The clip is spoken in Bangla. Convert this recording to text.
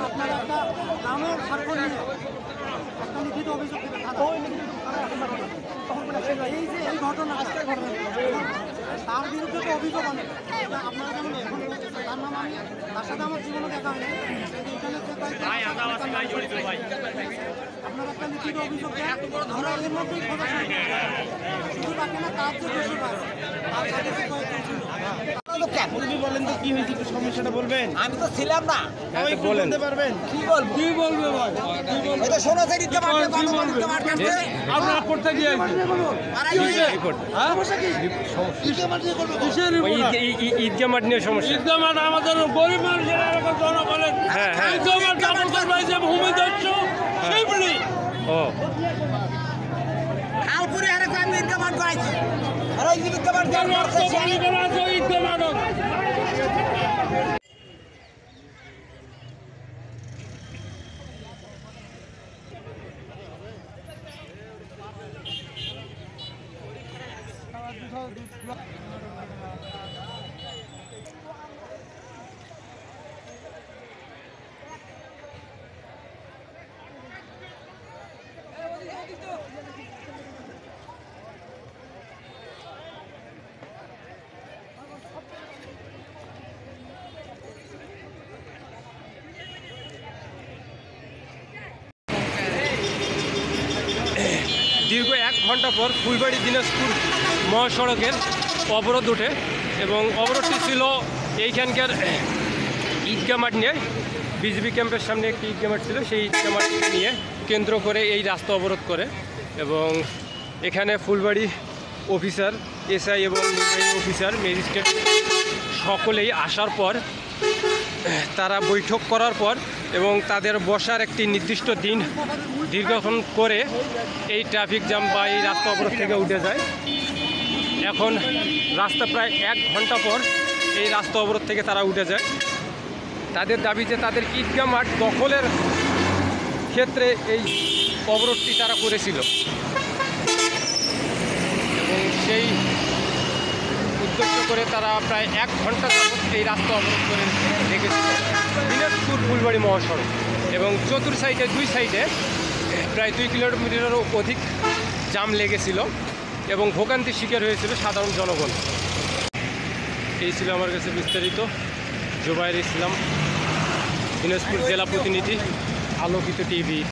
আপনারা একটা নামের স্বাক্ষর নিয়ে একটা লিখিত অভিযোগ দেবেন এই যে এই ঘটনা আজকের ঘটনা তার বিরুদ্ধে তো অভিযোগ অনেক আপনারা যেমন এখন তার নাম আমি তার সাথে আমার জীবনে দেখা হয়নি আপনারা একটা লিখিত অভিযোগ দেন আমরা এর মধ্যেই খোঁজা শুধু তাকে না তার যে দোষী আছে তার সাথে যে কয়েকজন ছিল বলেন তো কি হয়েছে, সমস্যাটা বলবেন? আমি তো ছিলাম না, বলতে পারবেন? কি বলবো? কি বলবে ভাই? এই তো সোনা থেকে দিতে পারবে, বাবা দিতে পারবে। আপনারা করতে গিয়ে ঈদগা মাঠ নিয়ে সমস্যা। ঈদগা মাঠ আমাদের গরিব মানুষের এলাকার জনগণের ঈদগা মাঠ কাপড় পাইছে ভূমিদস্যু শিবলি। ও খালপুরে আরেক আমি ঈদগা মাঠ করাইছি, আর ওই ঈদগা মাঠ ঈদগা মাঠ দীর্ঘ 1 ঘন্টা পর ফুলবাড়ি দিনাজপুর মহাসড়কের অবরোধ ওঠে এবং অবরোধটি ছিল এইখানকার ঈদগা মাঠ নিয়ে। বিজেপি ক্যাম্পের সামনে একটি ঈদগা মাঠ ছিল, সেই ঈদগা মাঠ নিয়ে কেন্দ্র করে এই রাস্তা অবরোধ করে এবং এখানে ফুলবাড়ি অফিসার, এসআই এবং নির্বাহী অফিসার, ম্যাজিস্ট্রেট সকলেই আসার পর তারা বৈঠক করার পর এবং তাদের বসার একটি নির্দিষ্ট দিন দীর্ঘক্ষণ করে এই ট্রাফিক জ্যাম বা এই রাস্তা অবরোধ থেকে উঠে যায়। এখন রাস্তা প্রায় 1 ঘন্টা পর এই রাস্তা অবরোধ থেকে তারা উঠে যায়। তাদের দাবি যে তাদের ঈদগা মাঠ দখলের ক্ষেত্রে এই অবরোধটি তারা করেছিল এবং সেই উদ্দেশ্য করে তারা প্রায় 1 ঘন্টা যাবত এই রাস্তা অবরোধ করে রেখেছিল দিনাজপুর ফুলবাড়ি মহাসড়ক এবং চতুর সাইডে 2 সাইডে প্রায় 2 কিলোমিটারেরও অধিক জাম লেগেছিল এবং ভোগান্তির শিকার হয়েছিল সাধারণ জনগণ। এই ছিল আমার কাছে বিস্তারিত। জুবায়ের ইসলাম, দিনাজপুর জেলা প্রতিনিধি, আলোকিত টিভি।